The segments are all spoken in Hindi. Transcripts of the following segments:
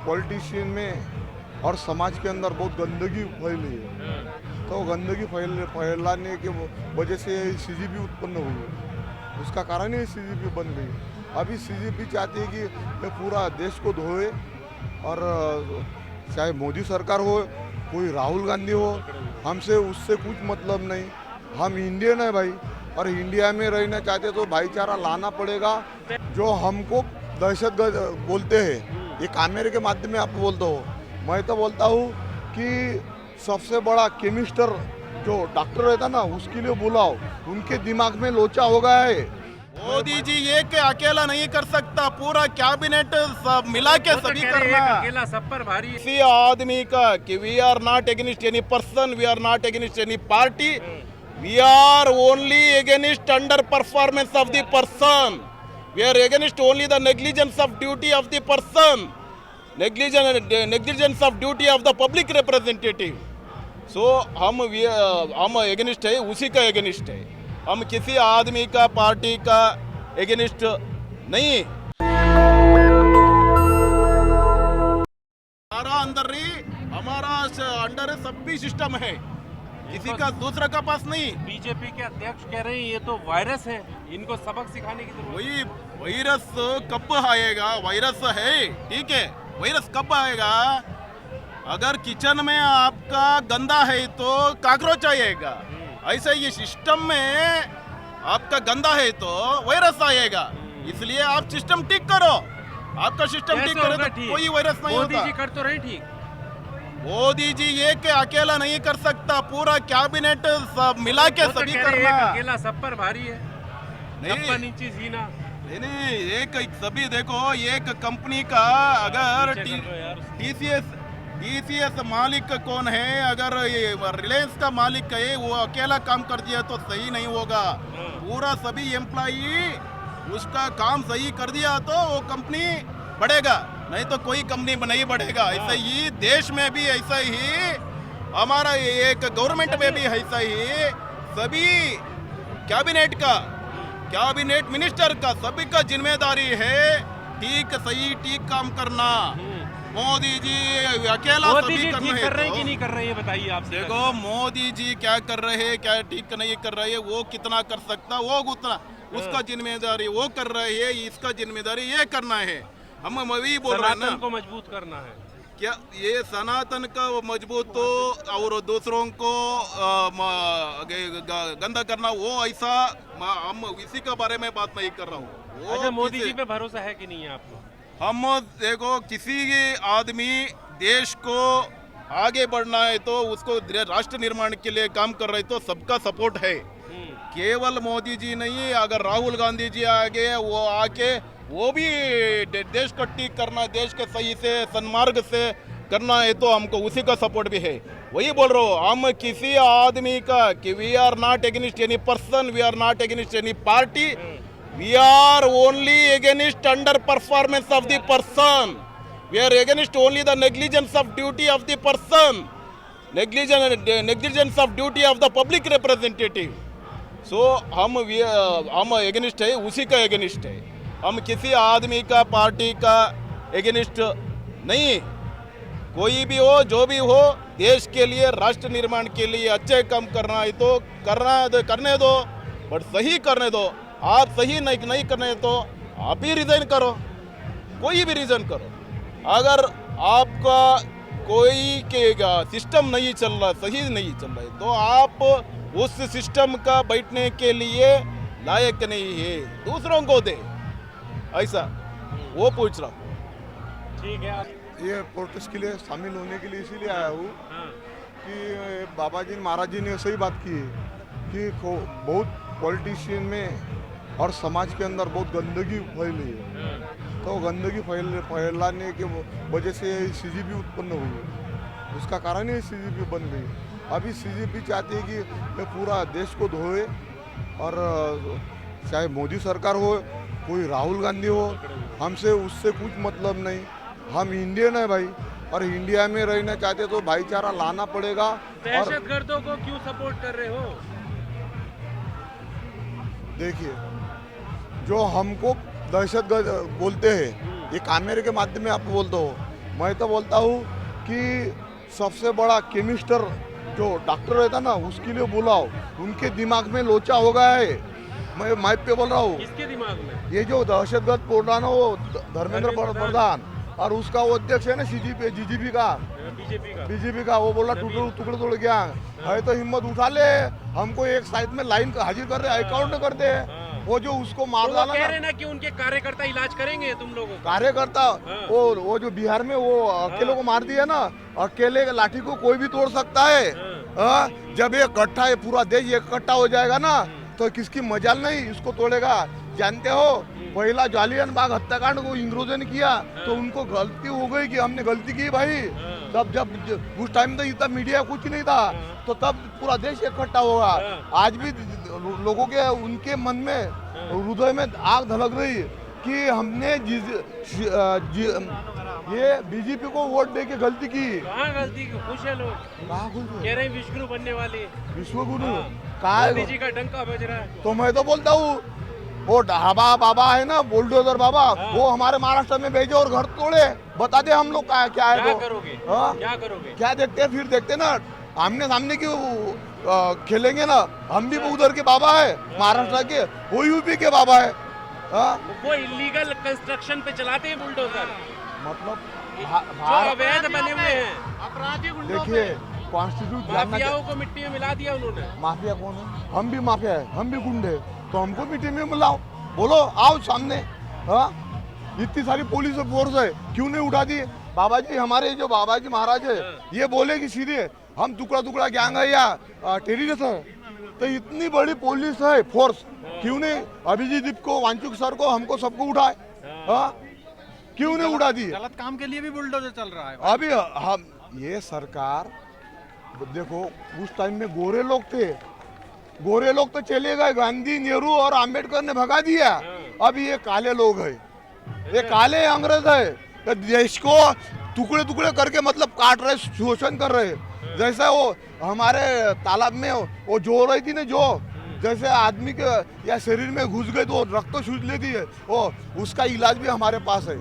पॉलिटिशियन में और समाज के अंदर बहुत गंदगी फैली है। तो गंदगी फैलाने के वजह से सीजीपी उत्पन्न हुई। उसका कारण ही सीजीपी बन गई। अभी सीजीपी चाहती है कि ये पूरा देश को धोए, और चाहे मोदी सरकार हो, कोई राहुल गांधी हो, हमसे उससे कुछ मतलब नहीं। हम इंडियन है भाई, और इंडिया में रहना चाहते तो भाईचारा लाना पड़ेगा। जो हमको दहशतगर्द बोलते हैं, ये कैमरे के माध्यम में आप बोलते हो, मैं तो बोलता हूँ कि सबसे बड़ा केमिस्टर जो डॉक्टर रहता ना, उसके लिए बुलाओ। उनके दिमाग में लोचा हो गया है। मोदी जी ये के अकेला नहीं कर सकता, पूरा कैबिनेट सब मिला के सभी करना। अकेला सब पर भारी है। किसी आदमी का कि we are not against any person, we are not against any party, we are only against under performance of the person, we are against only the negligence of duty of the person, negligence of duty of the public representative. So हम अगेंस्ट है, उसी का अगेंस्ट है। हम किसी आदमी का पार्टी का अगेंस्ट नहीं। हमारा अंडर सभी सिस्टम है, किसी का दूसरा का पास नहीं। बीजेपी के अध्यक्ष कह रहे हैं ये तो वायरस है, इनको सबक सिखाने की जरूरत वही वायरस कब आएगा? वायरस है, ठीक है, वायरस कब आएगा? अगर किचन में आपका गंदा है तो कॉकरोच आएगा। ऐसे ये सिस्टम में आपका गंदा है तो वायरस आएगा। इसलिए आप सिस्टम ठीक करो, आपका सिस्टम ठीक करे तो कोई वायरस नहीं होता। मोदी जी कर तो रहे ठीक। मोदी जी ये के अकेला नहीं कर सकता, पूरा कैबिनेट सब मिला के सभी करना। अकेला सब पर भारी है। नहीं नीचे जीना नहीं, एक सभी देखो, एक कंपनी का अगर टीसीएस मालिक कौन है, अगर ये रिलायंस का मालिक है, वो अकेला काम कर दिया तो सही नहीं होगा। पूरा सभी एम्प्लॉई उसका काम सही कर दिया तो वो कंपनी बढ़ेगा, नहीं तो कोई कंपनी नहीं बढ़ेगा। ऐसा ही देश में भी ऐसा ही, हमारा एक गवर्नमेंट में भी ऐसा ही, सभी कैबिनेट मिनिस्टर का सभी का जिम्मेदारी है ठीक सही ठीक काम करना। मोदी जी अकेला मोदी सभी जी करना ठीक है कर रहे हैं तो कि नहीं कर रहे हैं, बताइए आप। देखो मोदी जी क्या कर रहे हैं, क्या ठीक नहीं कर रहे हैं, वो कितना कर सकता, वो उतना उसका जिम्मेदारी वो कर रहे हैं, इसका जिम्मेदारी ये करना है। हम वही बोल रहे हैं ना, को मजबूत करना है। क्या ये सनातन का मजबूत तो और दूसरों को गंदा करना, वो ऐसा हम इसी के बारे में बात नहीं कर रहा हूँ। अच्छा, मोदी जी पे भरोसा है कि नहीं है आपको? हम देखो, किसी आदमी देश को आगे बढ़ना है तो उसको राष्ट्र निर्माण के लिए काम कर रहे तो सबका सपोर्ट है। केवल मोदी जी नहीं, अगर राहुल गांधी जी आगे वो आके वो भी देश को ठीक करना, देश के सही से सन्मार्ग से करना है तो हमको उसी का सपोर्ट भी है। वही बोल रहा हूँ, हम किसी आदमी का कि we are not against any person, we are not against any party, we are only against under performance of the person, we are against only the negligence of duty of the person, negligence of duty of the public representative. So हम against है, उसी का against है। हम किसी आदमी का पार्टी का against नहीं। कोई भी हो, जो भी हो, देश के लिए राष्ट्र निर्माण के लिए अच्छे काम करना है तो करने दो, बट सही करने दो। आप सही नहीं करने तो आप ही रिजाइन करो, कोई भी रिजाइन करो। अगर आपका कोई के सिस्टम नहीं चल रहा, सही नहीं चल रहा है, तो आप उस सिस्टम का बैठने के लिए लायक नहीं है, दूसरों को दे, ऐसा वो पूछ रहा हूँ। ठीक है, ये प्रोटेस्ट के लिए शामिल होने के लिए इसीलिए आया हूँ कि बाबा जी महाराज जी ने सही बात की है कि बहुत पॉलिटिशियन में और समाज के अंदर बहुत गंदगी फैली है। तो गंदगी फैलाने के वजह से सीजीपी उत्पन्न हुई। उसका कारण ही सीजीपी बन गई। अभी सीजीपी चाहती है कि ये पूरा देश को धोए, और चाहे मोदी सरकार हो, कोई राहुल गांधी हो, हमसे उससे कुछ मतलब नहीं। हम इंडियन है भाई, और इंडिया में रहना चाहते तो भाईचारा लाना पड़ेगा। दहशतगर्दों को क्यों सपोर्ट कर रहे हो? देखिए, जो हमको दहशतगर्द बोलते हैं, ये कैमरे के माध्यम में आप बोलते हो, मैं तो बोलता हूँ कि सबसे बड़ा केमिस्टर जो डॉक्टर रहता ना उसके लिए बुलाओ, उनके दिमाग में लोचा हो गया है। मैं माइक पे बोल रहा हूँ, किसके दिमाग में? ये जो दहशतगर्द बोल रहा ना वो धर्मेंद्र प्रधान, और उसका वो अध्यक्ष है ना जीजीपी का, बीजेपी का, वो बोला टुकड़े तोड़ गया है। तो हिम्मत उठा ले, हमको एक साइड में लाइन हाजिर कर दे, अकाउंट कर दे। वो जो उसको मार तो डाला कह रहे ना कि उनके कार्यकर्ता इलाज करेंगे तुम लोगों का। कार्यकर्ता वो जो बिहार में वो अकेले को मार दिया ना, अकेले लाठी को कोई भी तोड़ सकता है। जब ये इकट्ठा है, पूरा देश इकट्ठा हो जाएगा ना, तो किसकी मजाल नहीं इसको तोड़ेगा। जानते हो पहला जालियन बाग हत्याकांड को अंग्रेजों ने किया, तो उनको गलती हो गई कि हमने गलती की भाई। तब जब उस टाइम तो इतना मीडिया कुछ नहीं था, तो तब पूरा देश इकट्ठा होगा। आज भी लोगों के उनके मन में, हृदय में आग धलक रही कि हमने ये बीजेपी को वोट दे के गलती की। कहाँ गलती की? खुश है लोग, कहाँ खुश कह रहे हैं विश्वगुरु बनने वाले। विश्वगुरु मोदी जी का डंका बज रहा है। तो मैं तो बोलता हूँ वो ढाबा बाबा है ना, बुलडोजर बाबा, वो हमारे महाराष्ट्र में भेजे और घर तोड़े। बता दे हम लोग क्या है। क्या करोगे? क्या करोगे? क्या देखते हैं, फिर देखते ना, आमने सामने की खेलेंगे ना। हम भी उधर के बाबा है, महाराष्ट्र के, वो यूपी के बाबा है। वो इलीगल कंस्ट्रक्शन पे चलाते हैं बुलडोजर, मतलब जो अवैध बने हुए हैं। अपराधी देखिए कॉन्स्टिट्यूट माफियाओं को मिट्टी में मिला दिया उन्होंने। माफिया कौन है? हम भी माफिया है, हम भी गुंडे, तो हमको मिट्टी में मिलाओ। बोलो, आओ सामने। इतनी सारी पुलिस फोर्स है, क्यों नहीं उठा दी? बाबा जी, हमारे जो बाबा जी महाराज है, ये बोले कि सीधे हम टुकड़ा टुकड़ा गैंग है या टेररिस्ट है, तो इतनी बड़ी पुलिस है फोर्स, क्यों नहीं अभिजीत दीप को, वांचुक सर को, हमको सबको उठाए? क्यों नहीं उठा दी? गलत काम के लिए भी बुलडोजर चल रहा है अभी हम ये सरकार देखो, उस टाइम में गोरे लोग थे, गोरे लोग तो चले गए, गांधी, नेहरू और अंबेडकर ने भगा दिया। अब ये काले लोग हैं, ये काले अंग्रेज है, तो देश को टुकड़े टुकड़े करके मतलब काट रहे, शोषण कर रहे। जैसे वो हमारे तालाब में वो जो रही थी ना, जो जैसे आदमी के या शरीर में घुस गए तो रक्त तो सूज लेती है, वो उसका इलाज भी हमारे पास है।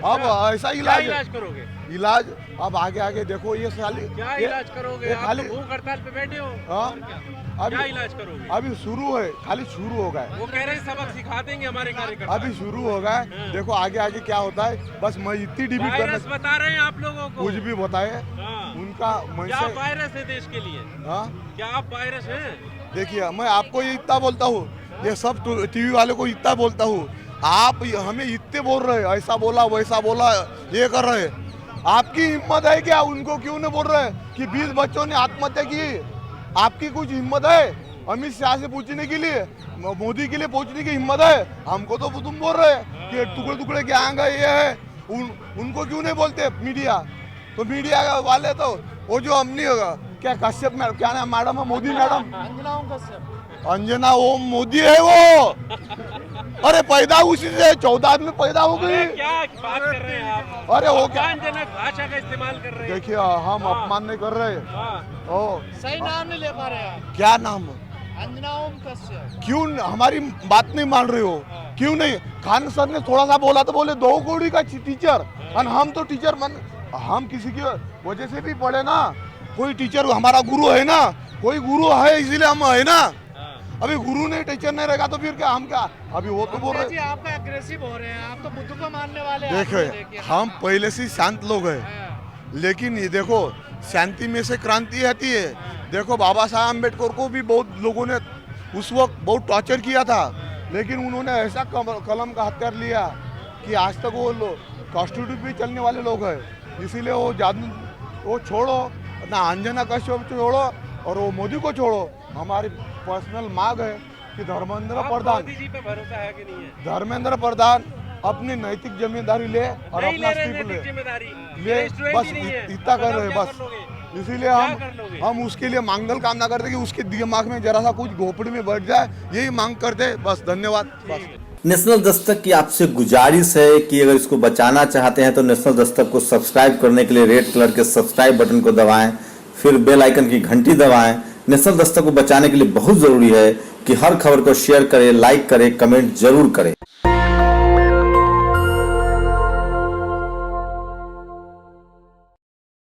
अब ऐसा इलाज करोगे? इलाज अब आगे आगे देखो, ये साली क्या इलाज करोगे? आप खाली भूख हड़ताल पे बैठे हो। अभी क्या इलाज करोगे? अभी शुरू है, खाली शुरू हो गए। वो कह रहे हैं सबक सिखा देंगे हमारे कार्यकर्ता। अभी शुरू हो गए, देखो आगे आगे क्या होता है। बस मैं इतनी डिबेट वायरस बता रहे हैं आप लोगों को, कुछ भी बताए उनका क्या वायरस है देश के लिए? क्या आप वायरस हैं? देखिए, मैं आपको ये इतना बोलता हूँ, ये सब टीवी वाले को इतना बोलता हूँ, आप हमें इतने बोल रहे, ऐसा बोला वैसा बोला, ये कर रहे, आपकी हिम्मत है क्या? उनको क्यों नहीं बोल रहे कि 20 बच्चों ने आत्महत्या की? आपकी कुछ हिम्मत है अमित शाह से पूछने के लिए, मोदी के लिए पूछने की हिम्मत है? हमको तो तुम बोल रहे कि टुकड़े टुकड़े क्या आएंगे, ये है। उनको क्यों नहीं बोलते मीडिया? तो मीडिया वाले तो वो जो हमने क्या कश्यप मैडम, क्या नाम मैडम है, मोदी मैडम, अंजना ओम मोदी है वो। अरे पैदा उसी से 14 में पैदा हो गई। क्या बात कर रहे हैं आप? अरे वो क्या अपमानजनक भाषा का इस्तेमाल कर रहे हैं। देखिए, हम अपमान नहीं कर रहे। सही नाम नहीं ले पा रहे आप। क्या नाम? अंजना ओम कश्यप। क्यों हमारी बात नहीं मान रहे हो? क्यों नहीं? खान सर ने थोड़ा सा बोला तो बोले 2 कौड़ी का टीचर, और हम तो टीचर हम किसी की वजह से भी पढ़े ना। कोई टीचर हमारा गुरु है ना, कोई गुरु है इसीलिए हम है ना। अभी गुरु नहीं, टीचर नहीं रहेगा तो फिर क्या, हम क्या? अभी वो तो बोल रहे, आप अग्रेसिव हो रहे हैं, आप तो बुद्ध को मानने वाले हैं। देखो हम पहले से शांत लोग हैं, लेकिन ये देखो शांति में से क्रांति आती है। देखो बाबा साहब अम्बेडकर को भी बहुत लोगों ने उस वक्त बहुत टॉर्चर किया था, लेकिन उन्होंने ऐसा कलम का हथियार लिया कि आज तक वो कॉन्स्टिट्यूट भी चलने वाले लोग हैं। इसीलिए वो जादू वो छोड़ो ना, अंजना कश्यप छोड़ो और वो मोदी को छोड़ो। हमारी पर्सनल मांग है कि धर्मेंद्र प्रधान, मोदी जी पे भरोसा है कि नहीं है? धर्मेंद्र प्रधान अपनी नैतिक जिम्मेदारी ले और अपना स्टीप ले, बस इतना कर रहे बस। इसीलिए हम उसके लिए मंगल कामना करते कि उसके दिमाग में जरा सा कुछ घोपड़ी में बैठ जाए, यही मांग करते बस। धन्यवाद। बस नेशनल दस्तक की आपसे गुजारिश है कि अगर इसको बचाना चाहते हैं तो नेशनल दस्तक को सब्सक्राइब करने के लिए रेड कलर के सब्सक्राइब बटन को दबाएं, फिर बेल आइकन की घंटी दबाएं। नेशनल दस्तक को बचाने के लिए बहुत जरूरी है कि हर खबर को शेयर करें, लाइक करें, कमेंट जरूर करें।